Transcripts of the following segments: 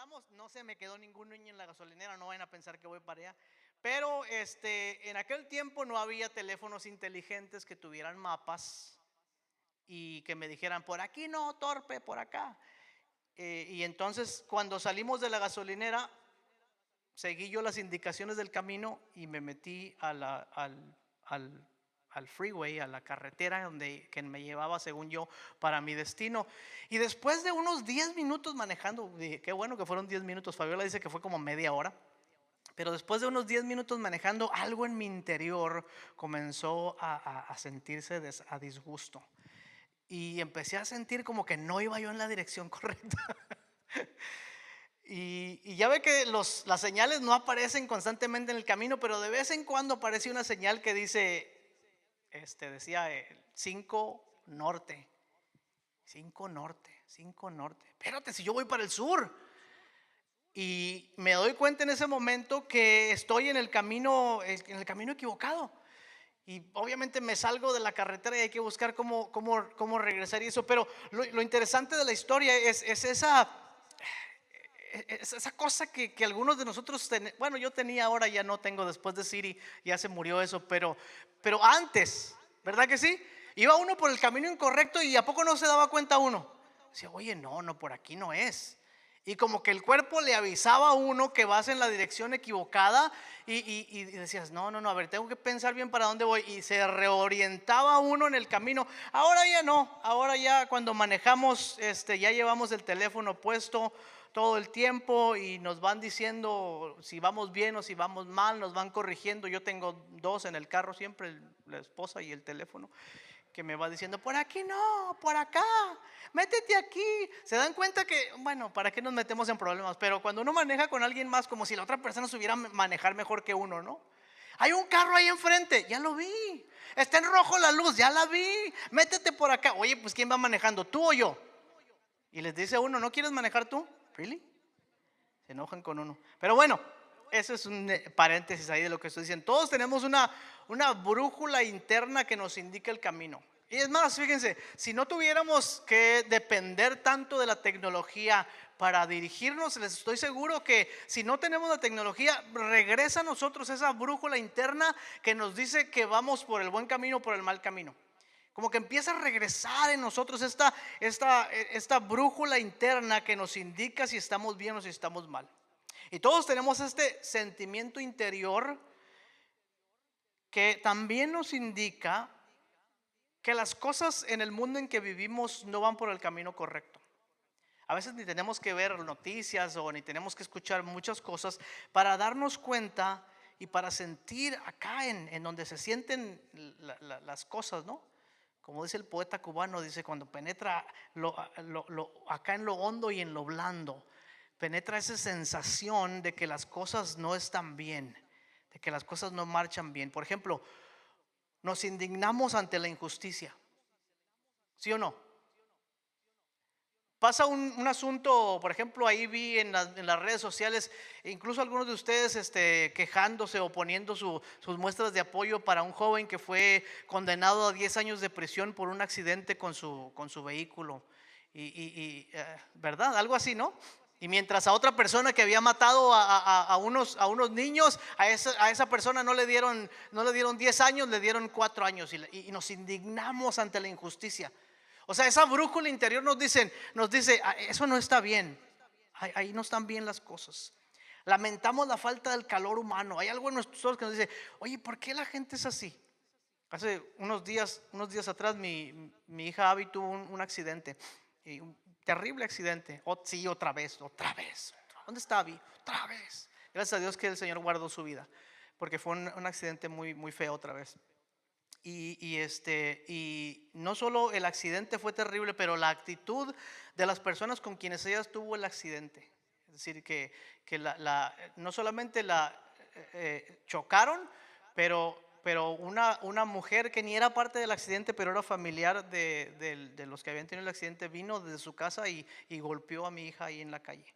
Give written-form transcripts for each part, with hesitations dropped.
llegamos, no se me quedó ningún niño en la gasolinera, no vayan a pensar que voy para allá. Pero en aquel tiempo no había teléfonos inteligentes que tuvieran mapas y que me dijeran, por aquí no, torpe, por acá. Y entonces cuando salimos de la gasolinera, seguí yo las indicaciones del camino y me metí al, al freeway, a la carretera que me llevaba, según yo, para mi destino. Y después de unos 10 minutos manejando, dije, qué bueno que fueron 10 minutos. Fabiola dice que fue como media hora. Pero después de unos 10 minutos manejando, algo en mi interior comenzó a sentirse a disgusto. Y empecé a sentir como que no iba yo en la dirección correcta. Y ya ve que las señales no aparecen constantemente en el camino, pero de vez en cuando aparece una señal que dice, decía 5 norte, 5 norte, 5 norte. Espérate, si yo voy para el sur. Y me doy cuenta en ese momento que estoy en el camino equivocado. Y obviamente me salgo de la carretera y hay que buscar cómo regresar y eso. Pero lo interesante de la historia es esa cosa que algunos de nosotros bueno, yo tenía, ahora ya no tengo, después de Siri ya se murió eso, pero antes, ¿verdad que sí? Iba uno por el camino incorrecto y a poco no se daba cuenta uno. Decía, oye, no, por aquí no es. Y como que el cuerpo le avisaba a uno que vas en la dirección equivocada y decías, no, a ver, tengo que pensar bien para dónde voy. Y se reorientaba uno en el camino. Ahora ya no, ahora ya cuando manejamos, ya llevamos el teléfono puesto todo el tiempo y nos van diciendo si vamos bien o si vamos mal, nos van corrigiendo. Yo tengo dos en el carro siempre, la esposa y el teléfono, que me va diciendo, por aquí no, por acá, métete aquí. Se dan cuenta que, bueno, ¿para qué nos metemos en problemas? Pero cuando uno maneja con alguien más, como si la otra persona supiera manejar mejor que uno, ¿no? Hay un carro ahí enfrente, ya lo vi. Está en rojo la luz, ya la vi. Métete por acá. Oye, pues ¿quién va manejando, tú o yo? Y les dice uno, ¿no quieres manejar tú? ¿Really? Se enojan con uno. Pero bueno, eso es un paréntesis ahí de lo que estoy diciendo. Todos tenemos una brújula interna que nos indica el camino. Y es más, fíjense, si no tuviéramos que depender tanto de la tecnología para dirigirnos, les estoy seguro que si no tenemos la tecnología, regresa a nosotros esa brújula interna que nos dice que vamos por el buen camino o por el mal camino. Como que empieza a regresar en nosotros esta brújula interna que nos indica si estamos bien o si estamos mal. Y todos tenemos este sentimiento interior que también nos indica que las cosas en el mundo en que vivimos no van por el camino correcto. A veces ni tenemos que ver noticias o ni tenemos que escuchar muchas cosas para darnos cuenta y para sentir acá en donde se sienten las cosas, ¿no? Como dice el poeta cubano, dice, cuando penetra acá en lo hondo y en lo blando, penetra esa sensación de que las cosas no están bien, de que las cosas no marchan bien. Por ejemplo, nos indignamos ante la injusticia, ¿sí o no? Pasa un asunto, por ejemplo, ahí vi en las redes sociales, incluso algunos de ustedes quejándose o poniendo sus muestras de apoyo para un joven que fue condenado a 10 años de prisión por un accidente con su vehículo. ¿Verdad? Algo así, ¿no? Y mientras a otra persona que había matado a unos niños, a esa persona no le dieron 10 años, le dieron 4 años. Y nos indignamos ante la injusticia. O sea, esa brújula interior nos dice, eso no está bien. Ahí no están bien las cosas. Lamentamos la falta del calor humano. Hay algo en nuestros ojos que nos dice, oye, ¿por qué la gente es así? Hace unos días atrás mi hija Abby tuvo un accidente, un terrible accidente. Sí, otra vez. ¿Dónde está Abby? Otra vez. Gracias a Dios que el Señor guardó su vida, porque fue un accidente muy, muy feo otra vez. Y no solo el accidente fue terrible, pero la actitud de las personas con quienes ella tuvo el accidente. Es decir, que no solamente la chocaron, pero una mujer que ni era parte del accidente, pero era familiar de los que habían tenido el accidente, vino desde su casa y golpeó a mi hija ahí en la calle.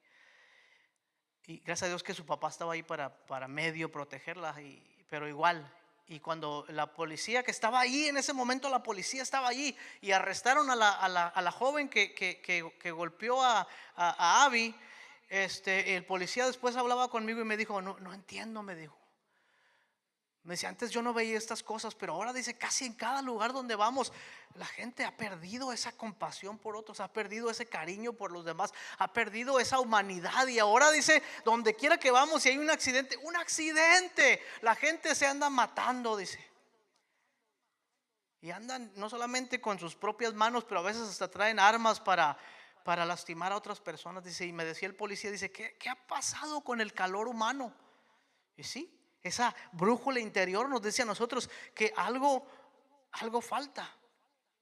Y gracias a Dios que su papá estaba ahí para medio protegerla, pero igual. Y cuando la policía que estaba ahí, en ese momento la policía estaba allí y arrestaron a la joven que golpeó a Abby, el policía después hablaba conmigo y me dijo, no entiendo, me dijo. Me decía, antes yo no veía estas cosas, pero ahora dice, casi en cada lugar donde vamos, la gente ha perdido esa compasión por otros, ha perdido ese cariño por los demás, ha perdido esa humanidad. Y ahora dice, donde quiera que vamos, si hay un accidente, la gente se anda matando, dice. Y andan no solamente con sus propias manos, pero a veces hasta traen armas para lastimar a otras personas, dice. Y me decía el policía, dice, ¿qué ha pasado con el calor humano? Y sí, esa brújula interior nos dice a nosotros que algo falta.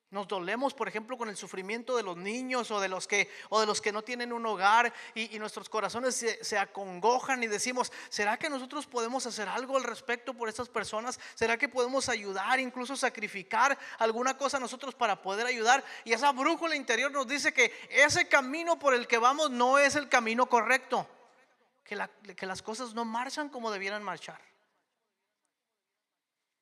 Nos dolemos, por ejemplo, con el sufrimiento de los niños o de los que no tienen un hogar, y nuestros corazones se acongojan y decimos, ¿será que nosotros podemos hacer algo al respecto por estas personas? ¿Será que podemos ayudar, incluso sacrificar alguna cosa nosotros para poder ayudar? Y esa brújula interior nos dice que ese camino por el que vamos no es el camino correcto, que las cosas no marchan como debieran marchar.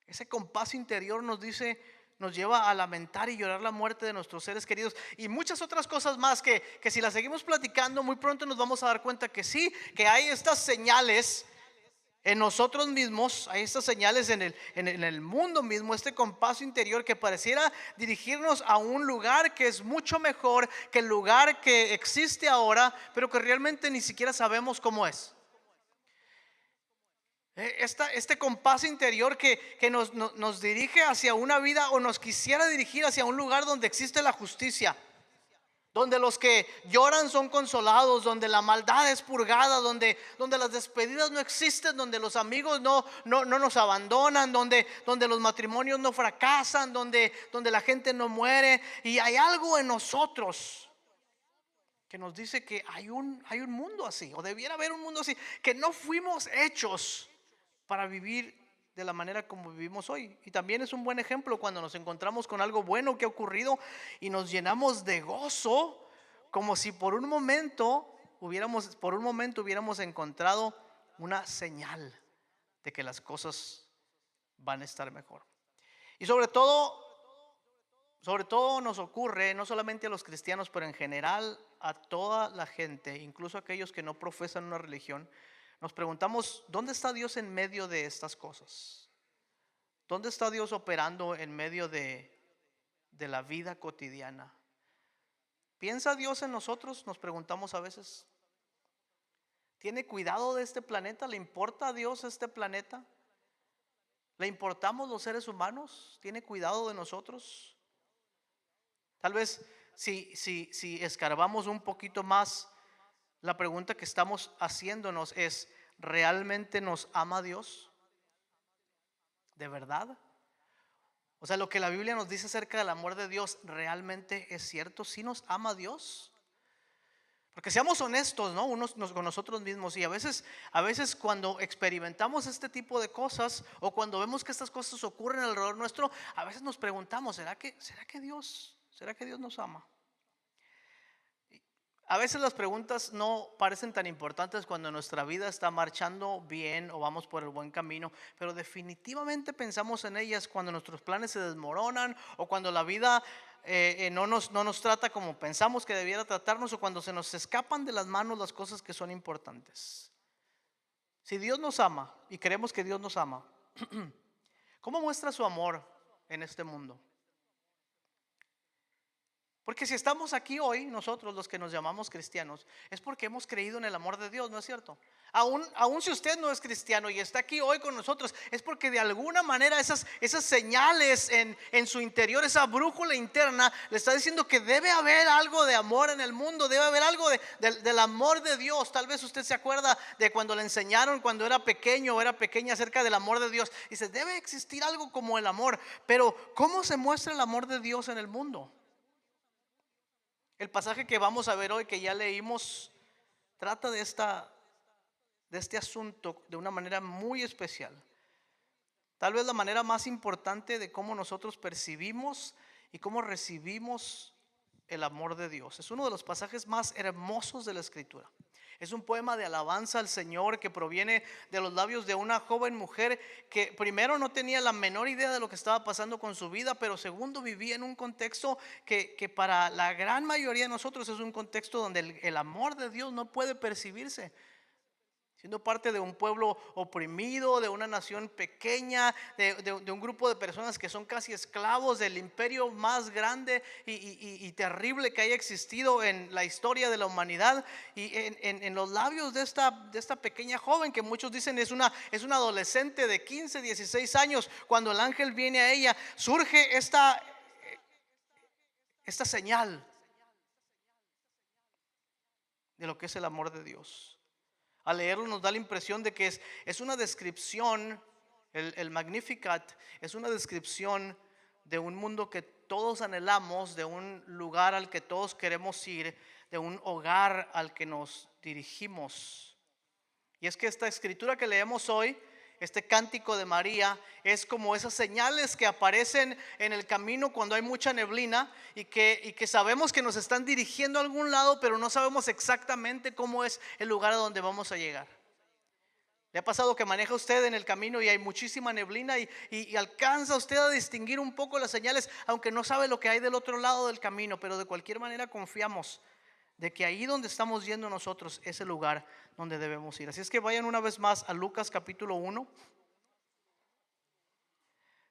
Ese compás interior nos lleva a lamentar y llorar la muerte de nuestros seres queridos, y muchas otras cosas más que si las seguimos platicando, muy pronto nos vamos a dar cuenta que sí, que hay estas señales en nosotros mismos, hay estas señales en el mundo mismo, este compás interior que pareciera dirigirnos a un lugar que es mucho mejor que el lugar que existe ahora, pero que realmente ni siquiera sabemos cómo es. Este compás interior que nos dirige hacia una vida, o nos quisiera dirigir hacia un lugar donde existe la justicia, donde los que lloran son consolados, donde la maldad es purgada, donde las despedidas no existen, donde los amigos no nos abandonan, donde los matrimonios no fracasan, donde la gente no muere. Y hay algo en nosotros que nos dice que hay un mundo así, o debiera haber un mundo así, que no fuimos hechos para vivir de la manera como vivimos hoy. Y también es un buen ejemplo cuando nos encontramos con algo bueno que ha ocurrido y nos llenamos de gozo, como si por un momento hubiéramos encontrado una señal de que las cosas van a estar mejor. Y sobre todo nos ocurre, no solamente a los cristianos, pero en general a toda la gente, incluso a aquellos que no profesan una religión. Nos preguntamos, ¿dónde está Dios en medio de estas cosas? ¿Dónde está Dios operando en medio de la vida cotidiana? ¿Piensa Dios en nosotros? Nos preguntamos a veces. ¿Tiene cuidado de este planeta? ¿Le importa a Dios este planeta? ¿Le importamos los seres humanos? ¿Tiene cuidado de nosotros? Tal vez si escarbamos un poquito más, la pregunta que estamos haciéndonos es, ¿realmente nos ama Dios? ¿De verdad? O sea, lo que la Biblia nos dice acerca del amor de Dios, ¿realmente es cierto? ¿Sí nos ama Dios? Porque seamos honestos, ¿no? Con nosotros mismos. Y a veces cuando experimentamos este tipo de cosas, o cuando vemos que estas cosas ocurren alrededor nuestro, a veces nos preguntamos, ¿será que Dios nos ama? A veces las preguntas no parecen tan importantes cuando nuestra vida está marchando bien o vamos por el buen camino, pero definitivamente pensamos en ellas cuando nuestros planes se desmoronan, o cuando la vida no nos trata como pensamos que debiera tratarnos, o cuando se nos escapan de las manos las cosas que son importantes. Si Dios nos ama y creemos que Dios nos ama, ¿cómo muestra su amor en este mundo? Porque si estamos aquí hoy, nosotros los que nos llamamos cristianos, es porque hemos creído en el amor de Dios, ¿no es cierto? Aún si usted no es cristiano y está aquí hoy con nosotros, es porque de alguna manera esas señales en su interior, esa brújula interna, le está diciendo que debe haber algo de amor en el mundo, debe haber algo del amor de Dios. Tal vez usted se acuerda de cuando le enseñaron cuando era pequeño o era pequeña acerca del amor de Dios. Dice, debe existir algo como el amor, pero ¿cómo se muestra el amor de Dios en el mundo? El pasaje que vamos a ver hoy, que ya leímos, trata de este asunto de una manera muy especial. Tal vez la manera más importante de cómo nosotros percibimos y cómo recibimos el amor de Dios. Es uno de los pasajes más hermosos de la Escritura. Es un poema de alabanza al Señor que proviene de los labios de una joven mujer que primero no tenía la menor idea de lo que estaba pasando con su vida, pero segundo vivía en un contexto que para la gran mayoría de nosotros es un contexto donde el amor de Dios no puede percibirse. Siendo parte de un pueblo oprimido, de una nación pequeña, de un grupo de personas que son casi esclavos del imperio más grande y terrible que haya existido en la historia de la humanidad. Y en los labios de esta pequeña joven, que muchos dicen es una adolescente de 15, 16 años, cuando el ángel viene a ella, surge esta señal de lo que es el amor de Dios. Al leerlo nos da la impresión de que es una descripción, el Magnificat es una descripción de un mundo que todos anhelamos, de un lugar al que todos queremos ir, de un hogar al que nos dirigimos. Y es que esta escritura que leemos hoy, este cántico de María, es como esas señales que aparecen en el camino cuando hay mucha neblina y que sabemos que nos están dirigiendo a algún lado, pero no sabemos exactamente cómo es el lugar a donde vamos a llegar. ¿Le ha pasado que maneja usted en el camino y hay muchísima neblina y alcanza usted a distinguir un poco las señales, aunque no sabe lo que hay del otro lado del camino? Pero de cualquier manera confiamos de que ahí donde estamos yendo nosotros es el lugar donde debemos ir. Así es que vayan una vez más a Lucas capítulo 1.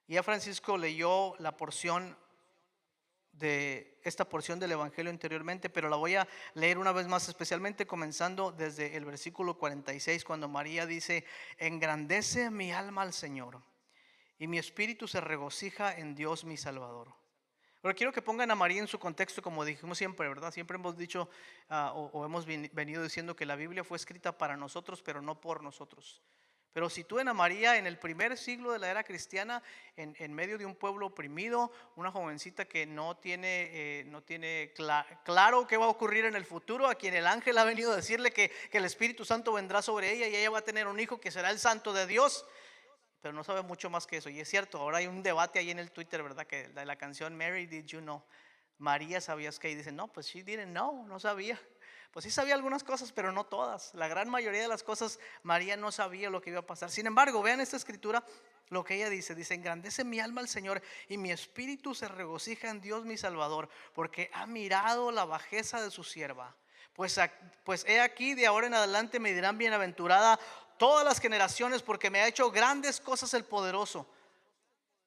Ya Francisco leyó la porción de esta porción del Evangelio anteriormente, pero la voy a leer una vez más, especialmente comenzando desde el versículo 46, cuando María dice: engrandece mi alma al Señor, y mi espíritu se regocija en Dios mi Salvador. Pero quiero que pongan a María en su contexto, como dijimos siempre, ¿verdad? Siempre hemos dicho o hemos venido diciendo que la Biblia fue escrita para nosotros, pero no por nosotros. Pero sitúen a María en el primer siglo de la era cristiana, en medio de un pueblo oprimido, una jovencita que no tiene claro qué va a ocurrir en el futuro, a quien el ángel ha venido a decirle que el Espíritu Santo vendrá sobre ella y ella va a tener un hijo que será el Santo de Dios. Pero no sabe mucho más que eso. Y es cierto, ahora hay un debate ahí en el Twitter, ¿verdad? Que de la canción Mary, Did You Know? María, ¿sabías que? Y dicen, no, pues she didn't know, no sabía. Pues sí sabía algunas cosas, pero no todas. La gran mayoría de las cosas María no sabía lo que iba a pasar. Sin embargo, vean esta escritura, lo que ella dice. Dice: engrandece mi alma al Señor, y mi espíritu se regocija en Dios mi Salvador, porque ha mirado la bajeza de su sierva. Pues he aquí, de ahora en adelante me dirán bienaventurada todas las generaciones, porque me ha hecho grandes cosas el poderoso.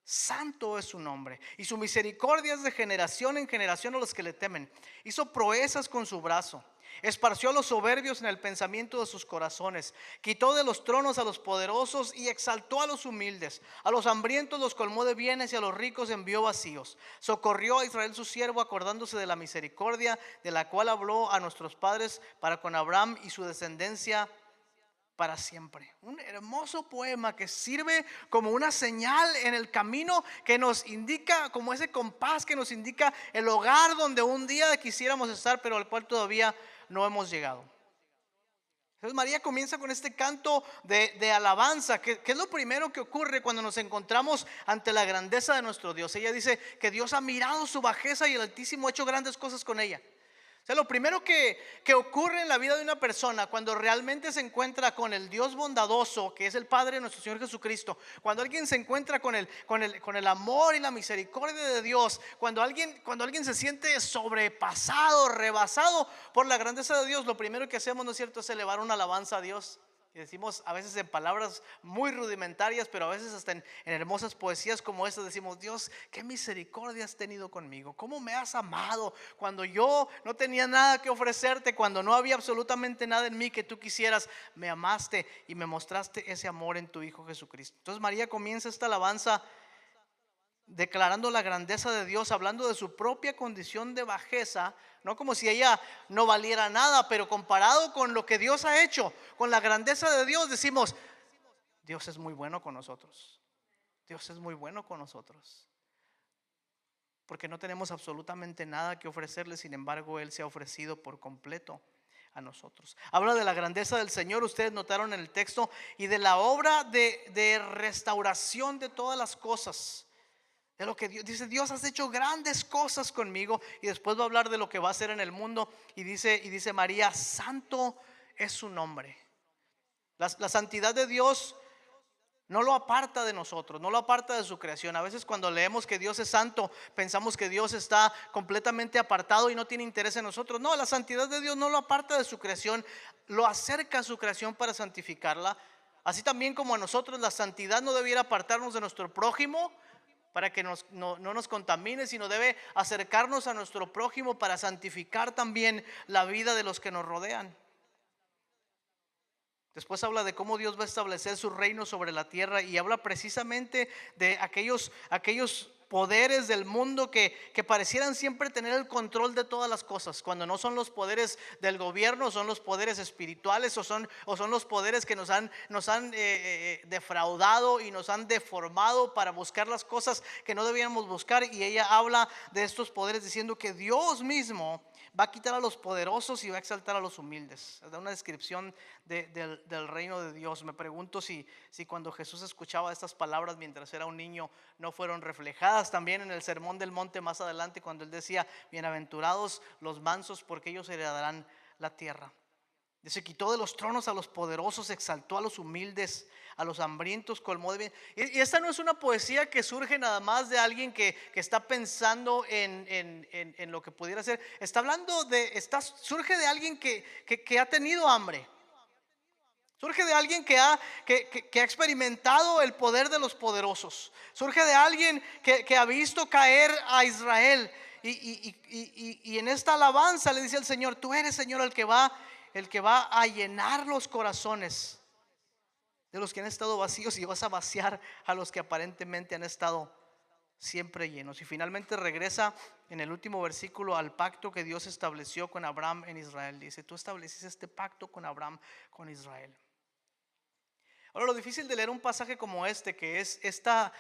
Santo es su nombre, y su misericordia es de generación en generación a los que le temen. Hizo proezas con su brazo, esparció a los soberbios en el pensamiento de sus corazones. Quitó de los tronos a los poderosos y exaltó a los humildes. A los hambrientos los colmó de bienes y a los ricos envió vacíos. Socorrió a Israel su siervo, acordándose de la misericordia de la cual habló a nuestros padres para con Abraham y su descendencia para siempre. Un hermoso poema que sirve como una señal en el camino, que nos indica, como ese compás que nos indica el hogar donde un día quisiéramos estar, pero al cual todavía no hemos llegado. Entonces María comienza con este canto de alabanza, que es lo primero que ocurre cuando nos encontramos ante la grandeza de nuestro Dios. Ella dice que Dios ha mirado su bajeza y el Altísimo ha hecho grandes cosas con ella. O sea, lo primero que ocurre en la vida de una persona cuando realmente se encuentra con el Dios bondadoso, que es el Padre de nuestro Señor Jesucristo, cuando alguien se encuentra con el amor y la misericordia de Dios, cuando alguien se siente sobrepasado, rebasado por la grandeza de Dios, lo primero que hacemos, ¿no es cierto?, es elevar una alabanza a Dios. Y decimos a veces en palabras muy rudimentarias, pero a veces hasta en hermosas poesías como esta decimos: Dios, qué misericordia has tenido conmigo, cómo me has amado cuando yo no tenía nada que ofrecerte, cuando no había absolutamente nada en mí que tú quisieras. Me amaste y me mostraste ese amor en tu Hijo Jesucristo. Entonces María comienza esta alabanza declarando la grandeza de Dios, hablando de su propia condición de bajeza, no como si ella no valiera nada, pero comparado con lo que Dios ha hecho, con la grandeza de Dios, decimos: Dios es muy bueno con nosotros. Dios es muy bueno con nosotros, porque no tenemos absolutamente nada que ofrecerle. Sin embargo, Él se ha ofrecido por completo a nosotros. Habla de la grandeza del Señor, ustedes notaron en el texto, y de la obra de restauración de todas las cosas. De lo que Dios dice, Dios has hecho grandes cosas conmigo. Y después va a hablar de lo que va a hacer en el mundo. Y dice María, santo es su nombre. La santidad de Dios no lo aparta de nosotros, no lo aparta de su creación. A veces cuando leemos que Dios es santo, pensamos que Dios está completamente apartado y no tiene interés en nosotros. No, la santidad de Dios no lo aparta de su creación, lo acerca a su creación para santificarla. Así también como a nosotros la santidad no debiera apartarnos de nuestro prójimo para que no nos contamine, sino debe acercarnos a nuestro prójimo para santificar también la vida de los que nos rodean. Después habla de cómo Dios va a establecer su reino sobre la tierra y habla precisamente de aquellos poderes del mundo que parecieran siempre tener el control de todas las cosas, cuando no son los poderes del gobierno, son los poderes espirituales o son los poderes que nos han defraudado y nos han deformado para buscar las cosas que no debíamos buscar. Y ella habla de estos poderes diciendo que Dios mismo va a quitar a los poderosos y va a exaltar a los humildes. Da una descripción del reino de Dios. Me pregunto si cuando Jesús escuchaba estas palabras mientras era un niño, no fueron reflejadas también en el sermón del monte más adelante, cuando él decía, bienaventurados los mansos, porque ellos heredarán la tierra. Se quitó de los tronos a los poderosos, exaltó a los humildes, a los hambrientos colmó de bien. Y esta no es una poesía que surge nada más de alguien que está pensando en lo que pudiera ser. Está hablando surge de alguien que ha tenido hambre. Surge de alguien que ha experimentado el poder de los poderosos. Surge de alguien que ha visto caer a Israel. Y en esta alabanza le dice al Señor, tú eres, Señor, el que va a llenar los corazones de los que han estado vacíos y vas a vaciar a los que aparentemente han estado siempre llenos. Y finalmente regresa en el último versículo al pacto que Dios estableció con Abraham en Israel. Dice, tú estableciste este pacto con Abraham, con Israel. Ahora, lo difícil de leer un pasaje como este, que es esta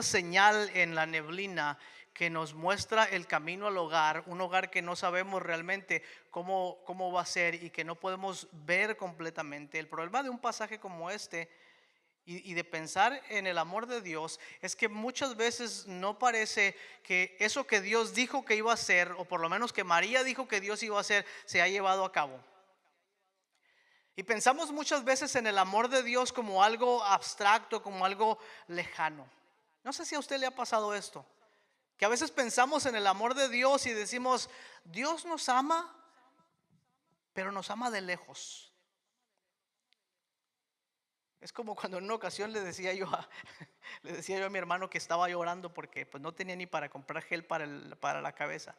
señal en la neblina que nos muestra el camino al hogar, un hogar que no sabemos realmente cómo va a ser y que no podemos ver completamente. El problema de un pasaje como este y de pensar en el amor de Dios es que muchas veces no parece que eso que Dios dijo que iba a hacer, o por lo menos que María dijo que Dios iba a hacer, se ha llevado a cabo. Y pensamos muchas veces en el amor de Dios como algo abstracto, como algo lejano. No sé si a usted le ha pasado esto, que a veces pensamos en el amor de Dios y decimos, Dios nos ama, pero nos ama de lejos. Es como cuando en una ocasión le decía yo a mi hermano que estaba llorando porque pues no tenía ni para comprar gel para la cabeza.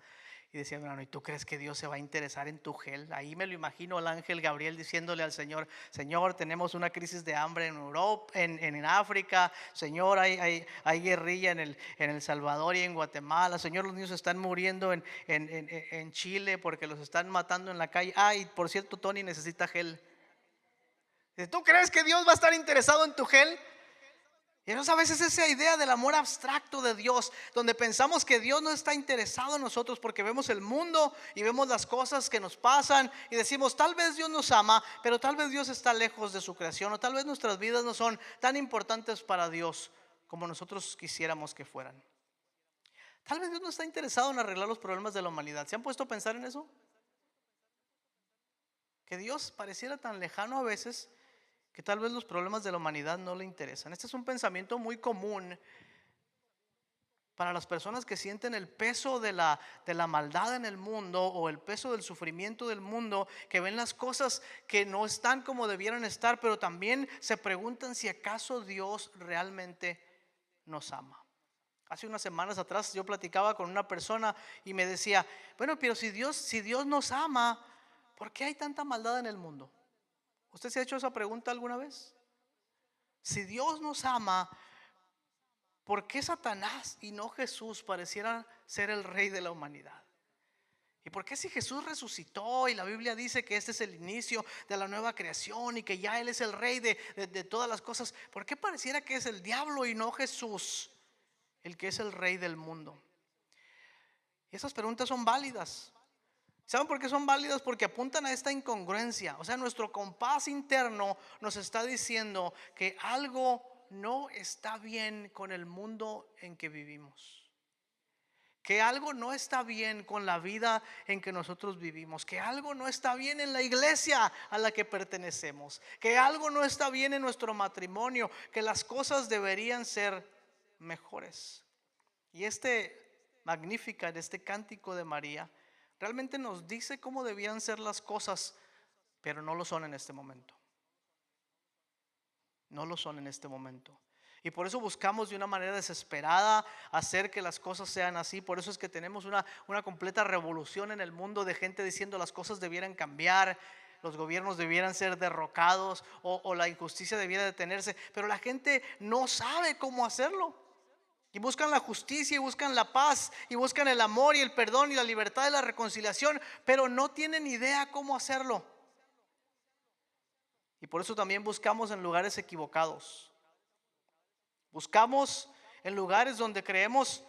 Y decía, hermano, ¿y tú crees que Dios se va a interesar en tu gel? Ahí me lo imagino al ángel Gabriel diciéndole al Señor, Señor, tenemos una crisis de hambre en Europa, en África. Señor, hay guerrilla en El Salvador y en Guatemala. Señor, los niños están muriendo en Chile porque los están matando en la calle. Y por cierto, Tony necesita gel. ¿Tú crees que Dios va a estar interesado en tu gel? Y a veces esa idea del amor abstracto de Dios, donde pensamos que Dios no está interesado en nosotros porque vemos el mundo y vemos las cosas que nos pasan y decimos, tal vez Dios nos ama, pero tal vez Dios está lejos de su creación, o tal vez nuestras vidas no son tan importantes para Dios como nosotros quisiéramos que fueran. Tal vez Dios no está interesado en arreglar los problemas de la humanidad. ¿Se han puesto a pensar en eso? Que Dios pareciera tan lejano a veces que tal vez los problemas de la humanidad no le interesan. Este es un pensamiento muy común para las personas que sienten el peso de la maldad en el mundo, o el peso del sufrimiento del mundo, que ven las cosas que no están como debieran estar, pero también se preguntan si acaso Dios realmente nos ama. Hace unas semanas atrás yo platicaba con una persona y me decía, bueno, pero si Dios nos ama, ¿por qué hay tanta maldad en el mundo? ¿Usted se ha hecho esa pregunta alguna vez? Si Dios nos ama, ¿por qué Satanás y no Jesús parecieran ser el rey de la humanidad? ¿Y por qué si Jesús resucitó y la Biblia dice que este es el inicio de la nueva creación y que ya Él es el rey de todas las cosas, ¿por qué pareciera que es el diablo y no Jesús el que es el rey del mundo? Y esas preguntas son válidas. ¿Saben por qué son válidas? Porque apuntan a esta incongruencia. O sea, nuestro compás interno nos está diciendo que algo no está bien con el mundo en que vivimos. que algo no está bien con la vida en que nosotros vivimos, que algo no está bien en la iglesia a la que pertenecemos, que algo no está bien en nuestro matrimonio, que las cosas deberían ser mejores. Y Magnificat, este cántico de María, realmente nos dice cómo debían ser las cosas, pero no lo son en este momento. No lo son en este momento. Y por eso buscamos de una manera desesperada hacer que las cosas sean así. Por eso es que tenemos una completa revolución en el mundo de gente diciendo las cosas debieran cambiar, los gobiernos debieran ser derrocados o la injusticia debiera detenerse. Pero la gente no sabe cómo hacerlo. Y buscan la justicia y buscan la paz y buscan el amor y el perdón y la libertad y la reconciliación, pero no tienen idea cómo hacerlo. Y por eso también buscamos en lugares equivocados. Buscamos en lugares donde creemos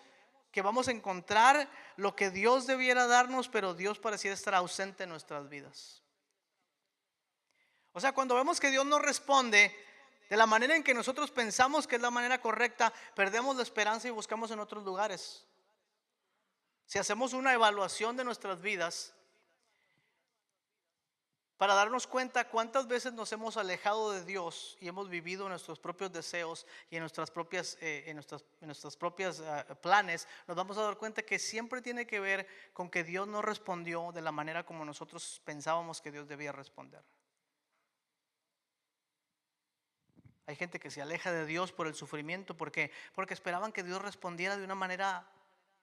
que vamos a encontrar lo que Dios debiera darnos, pero Dios pareciera estar ausente en nuestras vidas. O sea, cuando vemos que Dios no responde de la manera en que nosotros pensamos que es la manera correcta, perdemos la esperanza y buscamos en otros lugares. Si hacemos una evaluación de nuestras vidas para darnos cuenta cuántas veces nos hemos alejado de Dios y hemos vivido nuestros propios deseos y en nuestras propias planes, nos vamos a dar cuenta que siempre tiene que ver con que Dios no respondió de la manera como nosotros pensábamos que Dios debía responder. Hay gente que se aleja de Dios por el sufrimiento porque esperaban que Dios respondiera de una manera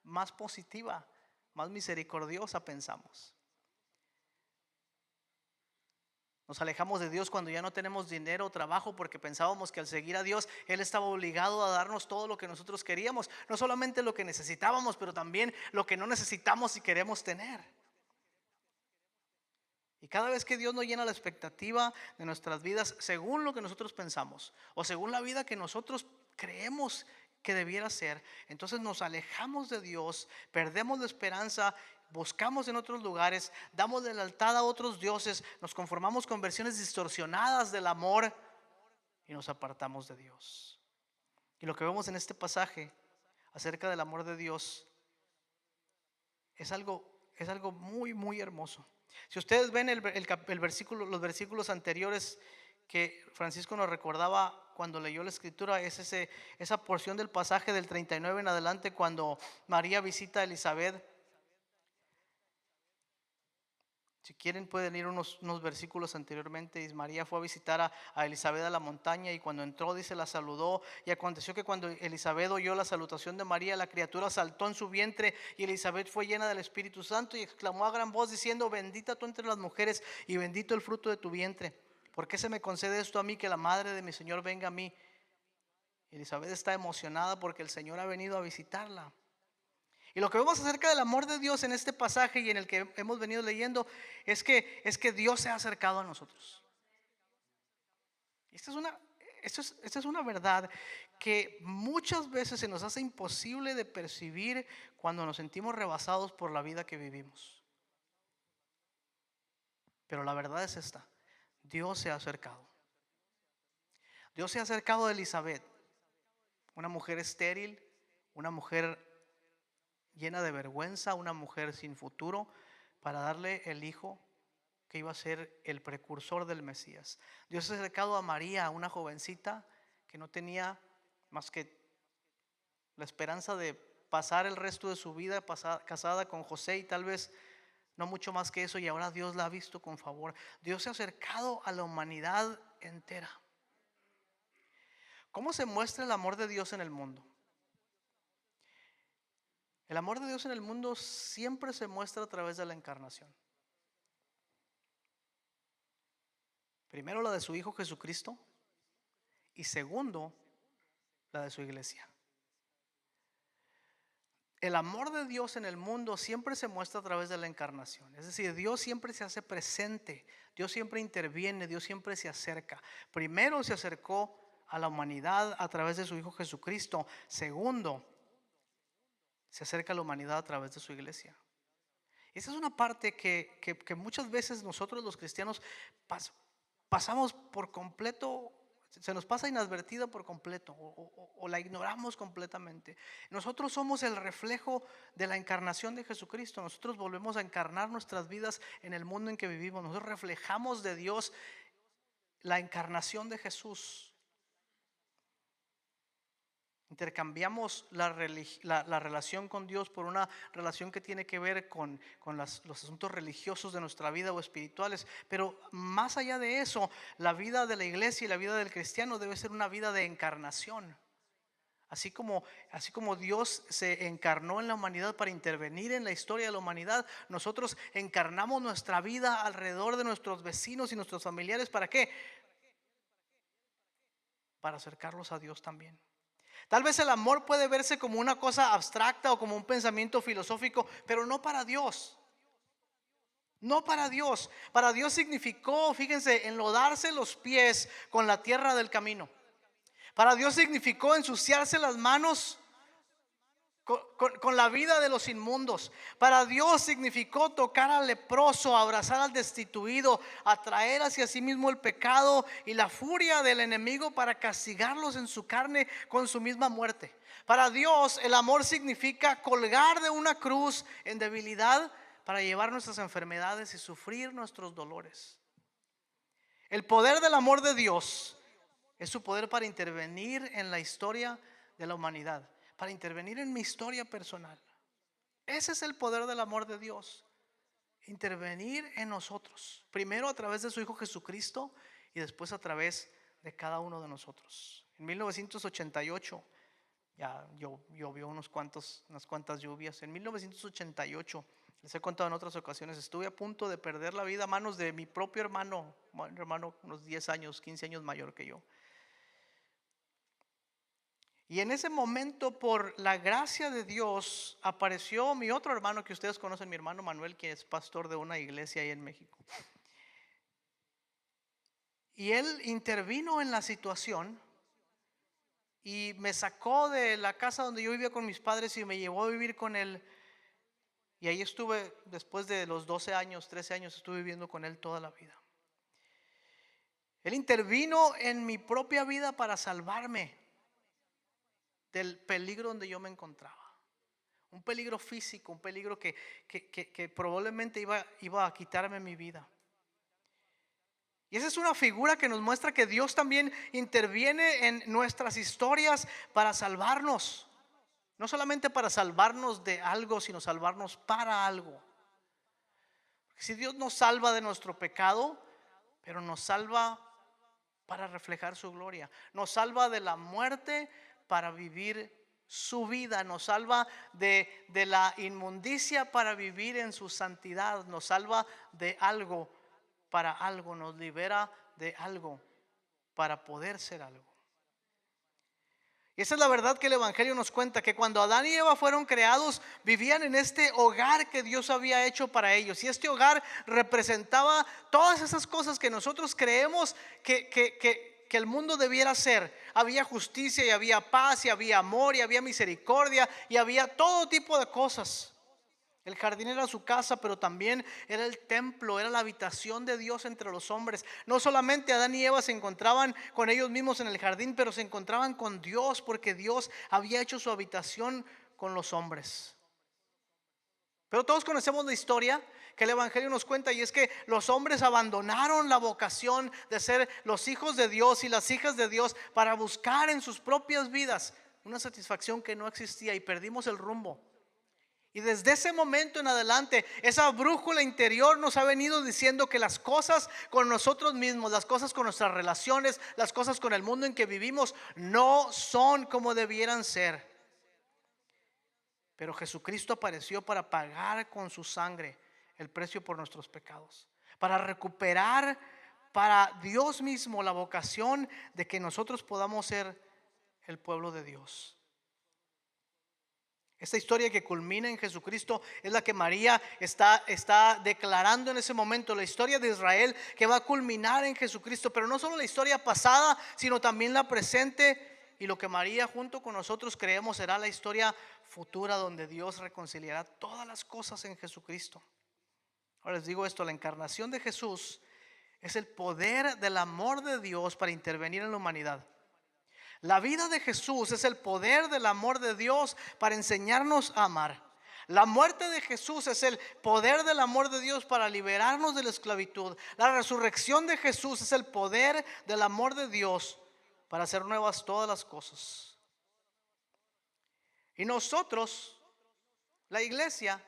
más positiva, más misericordiosa, pensamos. Nos alejamos de Dios cuando ya no tenemos dinero o trabajo porque pensábamos que al seguir a Dios Él estaba obligado a darnos todo lo que nosotros queríamos, no solamente lo que necesitábamos, pero también lo que no necesitamos y queremos tener. Y cada vez que Dios no llena la expectativa de nuestras vidas según lo que nosotros pensamos o según la vida que nosotros creemos que debiera ser, entonces nos alejamos de Dios, perdemos la esperanza, buscamos en otros lugares, damos de lealtad a otros dioses, nos conformamos con versiones distorsionadas del amor y nos apartamos de Dios. Y lo que vemos en este pasaje acerca del amor de Dios es algo muy, muy hermoso. Si ustedes ven el versículo, los versículos anteriores que Francisco nos recordaba cuando leyó la escritura, es esa porción del pasaje del 39 en adelante, cuando María visita a Elizabeth. Si quieren pueden ir unos versículos anteriormente. Y María fue a visitar a Elizabeth a la montaña, y cuando entró, dice, la saludó. Y aconteció que cuando Elizabeth oyó la salutación de María, la criatura saltó en su vientre, y Elizabeth fue llena del Espíritu Santo y exclamó a gran voz diciendo: bendita tú entre las mujeres y bendito el fruto de tu vientre. ¿Por qué se me concede esto a mí, que la madre de mi Señor venga a mí? Elizabeth está emocionada porque el Señor ha venido a visitarla. Y lo que vemos acerca del amor de Dios en este pasaje y en el que hemos venido leyendo es que Dios se ha acercado a nosotros. Esta es una verdad que muchas veces se nos hace imposible de percibir cuando nos sentimos rebasados por la vida que vivimos. Pero la verdad es esta: Dios se ha acercado. Dios se ha acercado a Elizabeth, una mujer estéril, una mujer llena de vergüenza, una mujer sin futuro, para darle el hijo que iba a ser el precursor del Mesías. Dios se ha acercado a María, una jovencita que no tenía más que la esperanza de pasar el resto de su vida casada con José, y tal vez no mucho más que eso, y ahora Dios la ha visto con favor. Dios se ha acercado a la humanidad entera. ¿Cómo se muestra el amor de Dios en el mundo? El amor de Dios en el mundo siempre se muestra a través de la encarnación. Primero, la de su Hijo Jesucristo, y segundo, la de su iglesia. El amor de Dios en el mundo siempre se muestra a través de la encarnación. Es decir, Dios siempre se hace presente, Dios siempre interviene, Dios siempre se acerca. Primero se acercó a la humanidad a través de su Hijo Jesucristo. Segundo, se acerca a la humanidad a través de su iglesia. Esa es una parte que muchas veces nosotros los cristianos pasamos por completo, Se nos pasa inadvertida por completo o la ignoramos completamente. Nosotros somos el reflejo de la encarnación de Jesucristo. Nosotros volvemos a encarnar nuestras vidas en el mundo en que vivimos. Nosotros reflejamos de Dios la encarnación de Jesús. Intercambiamos la relación con Dios por una relación que tiene que ver con los asuntos religiosos de nuestra vida o espirituales. Pero más allá de eso, la vida de la iglesia y la vida del cristiano debe ser una vida de encarnación. Así como Dios se encarnó en la humanidad para intervenir en la historia de la humanidad, nosotros encarnamos nuestra vida alrededor de nuestros vecinos y nuestros familiares. ¿Para qué? Para acercarlos a Dios también. Tal vez el amor puede verse como una cosa abstracta o como un pensamiento filosófico, pero no para Dios. No para Dios. Para Dios significó, fíjense, enlodarse los pies con la tierra del camino. Para Dios significó ensuciarse las manos con la vida de los inmundos. Para Dios significó tocar al leproso, abrazar al destituido, atraer hacia sí mismo el pecado y la furia del enemigo para castigarlos en su carne con su misma muerte. Para Dios el amor significa colgar de una cruz en debilidad para llevar nuestras enfermedades y sufrir nuestros dolores. El poder del amor de Dios es su poder para intervenir en la historia de la humanidad, para intervenir en mi historia personal. Ese es el poder del amor de Dios. Intervenir en nosotros. Primero a través de su Hijo Jesucristo y después a través de cada uno de nosotros. En 1988, ya llovió unas cuantas lluvias. En 1988, les he contado en otras ocasiones, estuve a punto de perder la vida a manos de mi propio hermano unos 10 años, 15 años mayor que yo. Y en ese momento, por la gracia de Dios, apareció mi otro hermano que ustedes conocen, mi hermano Manuel, que es pastor de una iglesia ahí en México. Y él intervino en la situación y me sacó de la casa donde yo vivía con mis padres y me llevó a vivir con él. Y ahí estuve, después de los 12 años, 13 años, estuve viviendo con él toda la vida. Él intervino en mi propia vida para salvarme del peligro donde yo me encontraba. Un peligro físico, un peligro que probablemente iba a quitarme mi vida. Y esa es una figura que nos muestra que Dios también interviene en nuestras historias para salvarnos. No solamente para salvarnos de algo, sino salvarnos para algo. Porque si Dios nos salva de nuestro pecado, pero nos salva para reflejar su gloria. Nos salva de la muerte para vivir su vida. Nos salva de la inmundicia para vivir en su santidad. Nos salva de algo para algo. Nos libera de algo para poder ser algo. Y esa es la verdad que el Evangelio nos cuenta, que cuando Adán y Eva fueron creados, vivían en este hogar que Dios había hecho para ellos. Y este hogar representaba todas esas cosas que nosotros creemos que el mundo debiera ser. Había justicia y había paz y había amor y había misericordia y había todo tipo de cosas. El jardín era su casa, pero también era el templo, era la habitación de Dios entre los hombres. No solamente Adán y Eva se encontraban con ellos mismos en el jardín, pero se encontraban con Dios, porque Dios había hecho su habitación con los hombres. Pero todos conocemos la historia que el Evangelio nos cuenta, y es que los hombres abandonaron la vocación de ser los hijos de Dios y las hijas de Dios para buscar en sus propias vidas una satisfacción que no existía, y perdimos el rumbo. Y desde ese momento en adelante, esa brújula interior nos ha venido diciendo que las cosas con nosotros mismos, las cosas con nuestras relaciones, las cosas con el mundo en que vivimos, no son como debieran ser. Pero Jesucristo apareció para pagar con su sangre el precio por nuestros pecados, para recuperar para Dios mismo la vocación de que nosotros podamos ser el pueblo de Dios. Esta historia que culmina en Jesucristo es la que María está declarando en ese momento, la historia de Israel que va a culminar en Jesucristo, pero no solo la historia pasada, sino también la presente, y lo que María junto con nosotros creemos será la historia futura, donde Dios reconciliará todas las cosas en Jesucristo. Ahora les digo esto: la encarnación de Jesús es el poder del amor de Dios para intervenir en la humanidad. La vida de Jesús es el poder del amor de Dios para enseñarnos a amar. La muerte de Jesús es el poder del amor de Dios para liberarnos de la esclavitud. La resurrección de Jesús es el poder del amor de Dios para hacer nuevas todas las cosas. Y nosotros, la iglesia,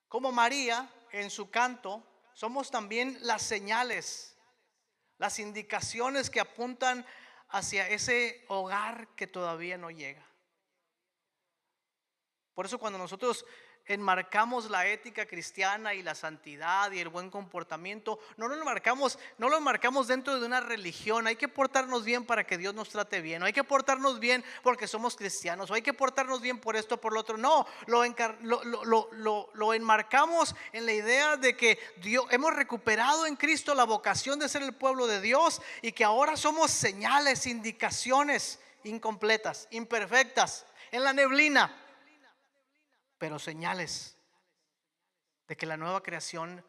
como María en su canto, somos también las señales, las indicaciones que apuntan hacia ese hogar que todavía no llega. Por eso cuando nosotros enmarcamos la ética cristiana y la santidad y el buen comportamiento, no lo enmarcamos dentro de una religión. Hay que portarnos bien para que Dios nos trate bien. No hay que portarnos bien porque somos cristianos. O hay que portarnos bien por esto, por lo otro. No, lo enmarcamos en la idea de que hemos recuperado en Cristo la vocación de ser el pueblo de Dios y que ahora somos señales, indicaciones incompletas, imperfectas, en la neblina, pero señales de que la nueva creación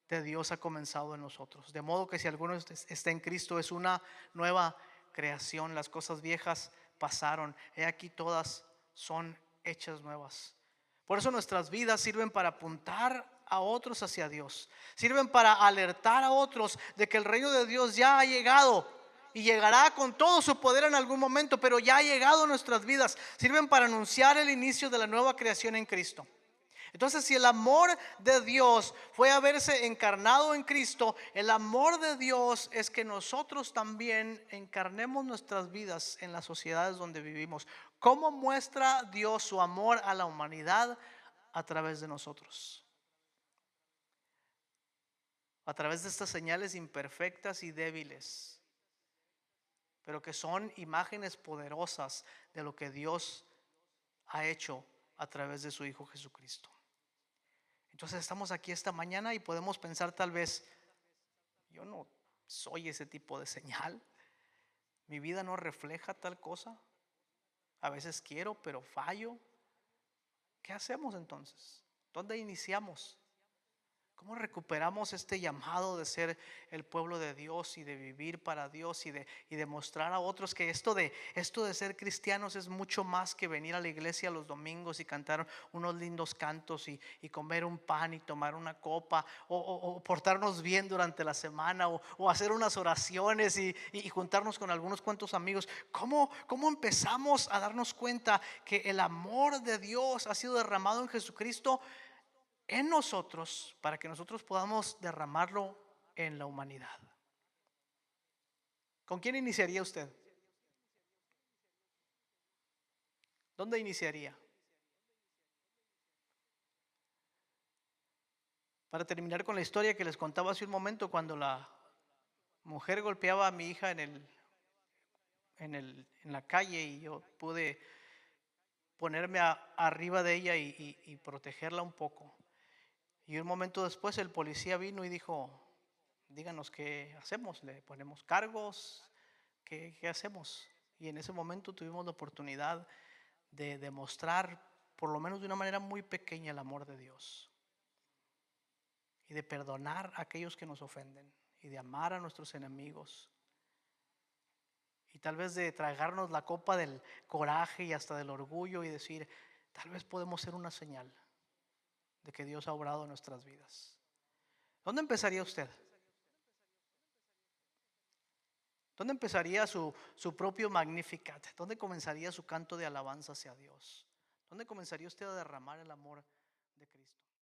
de Dios ha comenzado en nosotros. De modo que si alguno está en Cristo, es una nueva creación. Las cosas viejas pasaron, he aquí todas son hechas nuevas. Por eso nuestras vidas sirven para apuntar a otros hacia Dios. Sirven para alertar a otros de que el reino de Dios ya ha llegado y llegará con todo su poder en algún momento, pero ya ha llegado a nuestras vidas. Sirven para anunciar el inicio de la nueva creación en Cristo. Entonces, si el amor de Dios fue haberse encarnado en Cristo, el amor de Dios es que nosotros también encarnemos nuestras vidas en las sociedades donde vivimos. ¿Cómo muestra Dios su amor a la humanidad? A través de nosotros. A través de estas señales imperfectas y débiles, pero que son imágenes poderosas de lo que Dios ha hecho a través de su Hijo Jesucristo. Entonces estamos aquí esta mañana y podemos pensar tal vez, yo no soy ese tipo de señal, mi vida no refleja tal cosa, a veces quiero pero fallo. ¿Qué hacemos entonces? ¿Dónde iniciamos? ¿Cómo recuperamos este llamado de ser el pueblo de Dios y de vivir para Dios y de mostrar a otros que esto de ser cristianos es mucho más que venir a la iglesia los domingos y cantar unos lindos cantos y comer un pan y tomar una copa o portarnos bien durante la semana o hacer unas oraciones y juntarnos con algunos cuantos amigos? ¿Cómo empezamos a darnos cuenta que el amor de Dios ha sido derramado en Jesucristo en nosotros para que nosotros podamos derramarlo en la humanidad? ¿Con quién iniciaría usted? ¿Dónde iniciaría? Para terminar con la historia que les contaba hace un momento, cuando la mujer golpeaba a mi hija en la calle y yo pude ponerme arriba de ella y protegerla un poco. Y un momento después el policía vino y dijo, díganos qué hacemos, le ponemos cargos, ¿qué hacemos? Y en ese momento tuvimos la oportunidad de demostrar, por lo menos de una manera muy pequeña, el amor de Dios. Y de perdonar a aquellos que nos ofenden. Y de amar a nuestros enemigos. Y tal vez de tragarnos la copa del coraje y hasta del orgullo y decir, tal vez podemos ser una señal de que Dios ha obrado en nuestras vidas. ¿Dónde empezaría usted? ¿Dónde empezaría su propio Magnificat? ¿Dónde comenzaría su canto de alabanza hacia Dios? ¿Dónde comenzaría usted a derramar el amor de Cristo?